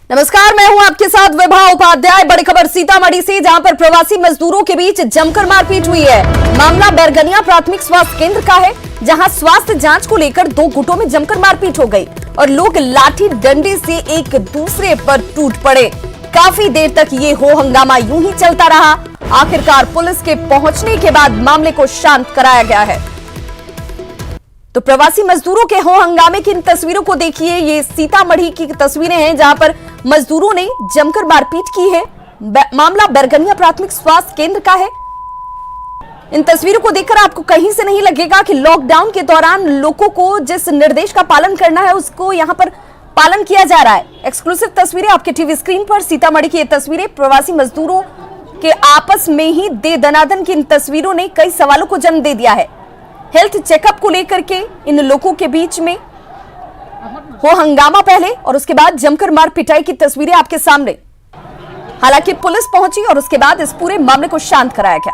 नमस्कार, मैं हूं आपके साथ विभा उपाध्याय। बड़ी खबर सीतामढ़ी से, जहां पर प्रवासी मजदूरों के बीच जमकर मारपीट हुई है। मामला बैरगनिया प्राथमिक स्वास्थ्य केंद्र का है, जहां स्वास्थ्य जांच को लेकर दो गुटों में जमकर मारपीट हो गई और लोग लाठी डंडे से एक दूसरे पर टूट पड़े। काफी देर तक ये हो हंगामा यूं ही चलता रहा। आखिरकार पुलिस के पहुंचने के बाद मामले को शांत कराया गया है। तो प्रवासी मजदूरों के हो हंगामे की इन तस्वीरों को देखिए। ये सीतामढ़ी की तस्वीरें हैं, जहां पर मजदूरों ने जमकर मारपीट की है। मामला बैरगनिया प्राथमिक स्वास्थ्य केंद्र का है। इन तस्वीरों को देखकर आपको कहीं से नहीं लगेगा कि लॉकडाउन के दौरान लोगों को जिस निर्देश का पालन करना है उसको यहां पर पालन किया जा रहा है। एक्सक्लूसिव तस्वीरें आपके टीवी स्क्रीन पर। सीतामढ़ी की ये तस्वीरें प्रवासी मजदूरों के आपस में ही दे दनादन की इन तस्वीरों ने कई सवालों को जन्म दे दिया है। हेल्थ चेकअप को लेकर के इन लोगों के बीच में हो हंगामा पहले और उसके बाद जमकर मार पिटाई की तस्वीरें आपके सामने। हालांकि पुलिस पहुंची और उसके बाद इस पूरे मामले को शांत कराया गया।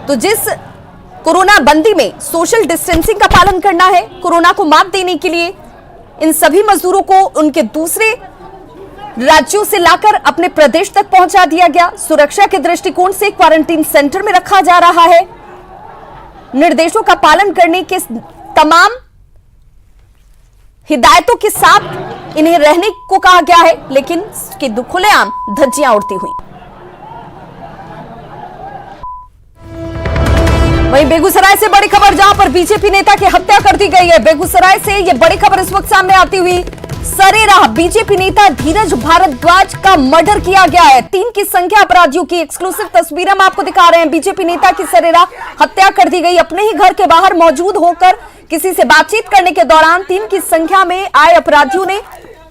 तो जिस कोरोना बंदी में सोशल डिस्टेंसिंग का पालन करना है, कोरोना को मात देने के लिए इन सभी मजदूरों को उनके दूसरे राज्यों से लाकर अपने प्रदेश तक पहुंचा दिया गया। सुरक्षा के दृष्टिकोण से क्वारंटीन सेंटर में रखा जा रहा है। निर्देशों का पालन करने के तमाम हिदायतों के साथ इन्हें रहने को कहा गया है, लेकिन इसकी खुलेआम धज्जियां उड़ती हुई। वहीं बेगूसराय से बड़ी खबर, जहां पर बीजेपी नेता की हत्या कर दी गई है। बेगूसराय से यह बड़ी खबर इस वक्त सामने आती हुई। सरेराह बीजेपी नेता धीरज भारद्वाज का मर्डर किया गया है। 3 की संख्या अपराधियों की एक्सक्लूसिव तस्वीरें हम आपको दिखा रहे हैं। बीजेपी नेता की सरेराह हत्या कर दी गई। अपने ही घर के बाहर मौजूद होकर किसी से बातचीत करने के दौरान 3 की संख्या में आए अपराधियों ने,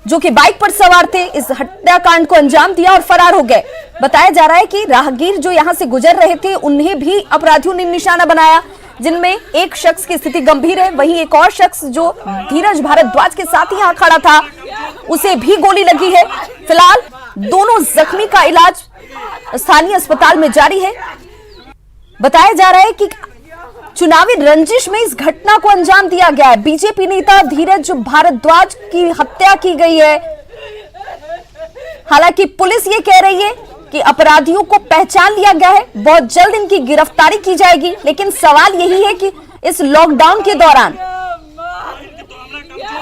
जो कि बाइक पर सवार थे, इस हत्याकांड को अंजाम दिया और फरार हो गए। बताया जा रहा है कि राहगीर जो यहां से गुजर रहे थे उन्हें भी अपराधियों ने निशाना बनाया, जिनमें एक शख्स की स्थिति गंभीर है। वहीं एक और शख्स जो धीरज भारद्वाज के साथ ही यहां खड़ा था, उसे भी गोली लगी है। फिलहाल दोनों जख्मी का इलाज स्थानीय अस्पताल में जारी है। बताया जा रहा है कि चुनावी रंजिश में इस घटना को अंजाम दिया गया है। बीजेपी नेता धीरज भारद्वाज की हत्या की गई है। हालांकि पुलिस ये कह रही है कि अपराधियों को पहचान लिया गया है, बहुत जल्द इनकी गिरफ्तारी की जाएगी। लेकिन सवाल यही है कि इस लॉकडाउन के दौरान,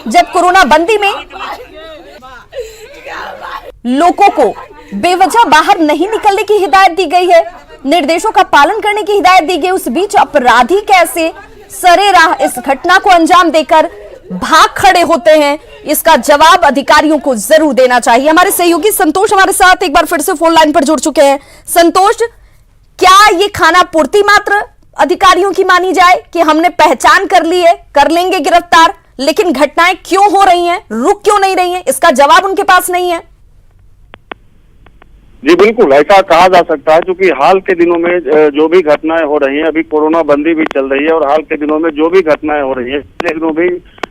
जब कोरोना बंदी में लोगों को बेवजह बाहर नहीं निकलने की हिदायत दी गई है, निर्देशों का पालन करने की हिदायत दी गई, उस बीच अपराधी कैसे सरेराह इस घटना को अंजाम देकर भाग खड़े होते हैं, इसका जवाब अधिकारियों को जरूर देना चाहिए। हमारे सहयोगी संतोष हमारे साथ एक बार फिर से फोन लाइन पर जुड़ चुके हैं। संतोष, क्या ये खाना पूर्ति मात्र अधिकारियों की मानी जाए कि हमने पहचान कर ली है, कर लेंगे गिरफ्तार, लेकिन घटनाएं क्यों हो रही हैं, रुक क्यों नहीं रही हैं, इसका जवाब उनके पास नहीं है? जी बिल्कुल, ऐसा कहा जा सकता है, क्योंकि हाल के दिनों में जो भी घटनाएं हो रही हैं, अभी कोरोना बंदी भी चल रही है और हाल के दिनों में जो भी घटनाएं हो रही है, पिछले दिनों भी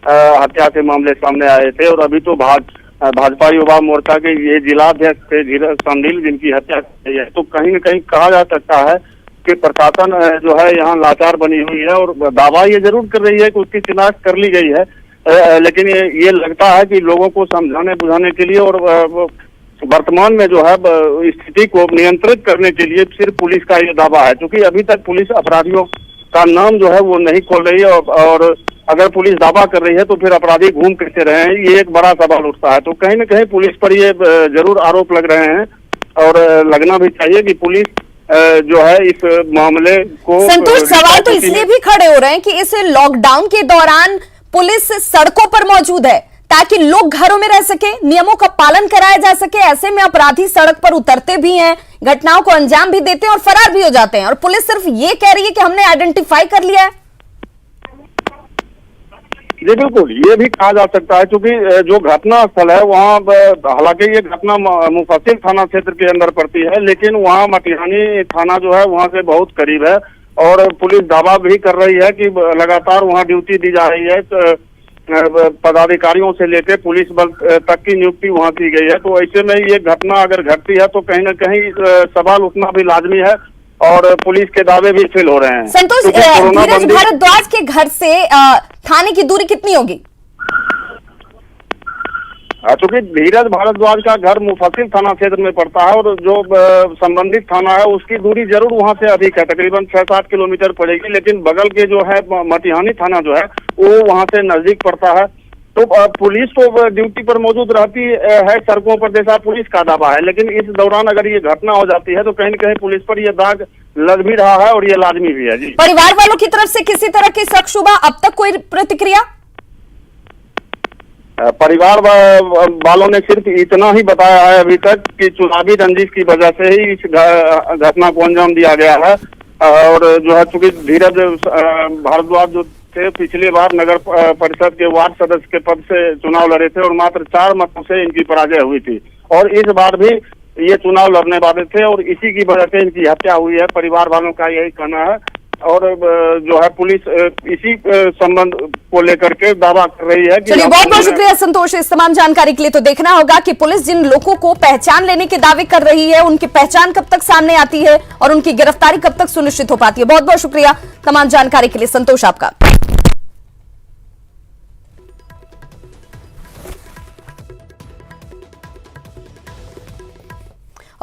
हत्या के मामले सामने आए थे। और अभी तो भाजपा युवा मोर्चा के ये जिलाध्यक्ष थे धीरज संधील, जिनकी हत्या की है। तो कहीं न कहीं कहा जा सकता है कि प्रशासन जो है यहाँ लाचार बनी हुई है और दावा ये जरूर कर रही है कि उसकी शिनाख्त कर ली गई है, लेकिन ये लगता है कि लोगों को समझाने बुझाने के लिए और वर्तमान में जो है स्थिति को नियंत्रित करने के लिए सिर्फ पुलिस का ये दावा है, क्योंकि अभी तक पुलिस अपराधियों का नाम जो है वो नहीं खोल रही है। और अगर पुलिस दावा कर रही है तो फिर अपराधी घूम कैसे रहे हैं, ये एक बड़ा सवाल उठता है। तो कहीं न कहीं पुलिस पर ये जरूर आरोप लग रहे हैं और लगना भी चाहिए कि पुलिस जो है इस मामले को। संतोष, सवाल तो इसलिए भी खड़े हो रहे हैं कि इस लॉकडाउन के दौरान पुलिस सड़कों पर मौजूद है ताकि लोग घरों में रह सके, नियमों का पालन कराया जा सके। ऐसे में अपराधी सड़क पर उतरते भी हैं, घटनाओं को अंजाम भी देते हैं और फरार भी हो जाते हैं, और पुलिस सिर्फ ये कह रही है कि हमने आइडेंटिफाई कर लिया है। जी बिल्कुल, ये भी कहा जा सकता है, क्योंकि जो घटना स्थल है वहाँ, हालांकि ये घटना मुफस्सिल थाना क्षेत्र के अंदर पड़ती है, लेकिन वहाँ मटिहानी थाना जो है वहाँ से बहुत करीब है। और पुलिस दावा भी कर रही है कि लगातार वहाँ ड्यूटी दी जा रही है, पदाधिकारियों से लेकर पुलिस बल तक की नियुक्ति वहाँ की गई है। तो ऐसे में ये घटना अगर घटती है तो कहीं न कहीं सवाल उठना भी लाजमी है और पुलिस के दावे भी फेल हो रहे हैं। संतोष, क्योंकि कोरोना धीरज बंदी भारद्वाज के घर से थाने की दूरी कितनी होगी? चूंकि धीरज भारद्वाज का घर मुफस्सिल थाना क्षेत्र में पड़ता है और जो संबंधित थाना है उसकी दूरी जरूर वहां से अधिक है, तकरीबन 6-7 किलोमीटर पड़ेगी, लेकिन बगल के जो है मटिहानी थाना जो है वो वहां से नजदीक पड़ता है। तो पुलिस तो ड्यूटी पर मौजूद रहती है सड़कों पर, जैसा पुलिस का दावा है, लेकिन इस दौरान अगर ये घटना हो जाती है तो कहीं न कहीं पुलिस पर ये दाग लग भी रहा है और ये लाजमी भी है। जी, परिवार वालों की तरफ से किसी तरह की शक शुबा, अब तक कोई प्रतिक्रिया? परिवार वालों ने सिर्फ इतना ही बताया है अभी तक कि चुनावी रंजिश की वजह से ही इस घटना को अंजाम दिया गया है। और जो है चूंकि धीरज भारद्वाज जो थे पिछली बार नगर परिषद के वार्ड सदस्य के पद से चुनाव लड़े थे और मात्र 4 मतों से इनकी पराजय हुई थी और इस बार भी ये चुनाव लड़ने वाले थे और इसी की वजह से इनकी हत्या हुई है, परिवार वालों का यही कहना है। और जो है पुलिस इसी संबंध को लेकर के दावा कर रही है। चलिए, बहुत बहुत शुक्रिया संतोष इस तमाम जानकारी के लिए। तो देखना होगा कि पुलिस जिन लोगों को पहचान लेने के दावे कर रही है उनकी पहचान कब तक सामने आती है और उनकी गिरफ्तारी कब तक सुनिश्चित हो पाती है। बहुत बहुत शुक्रिया तमाम जानकारी के लिए संतोष आपका।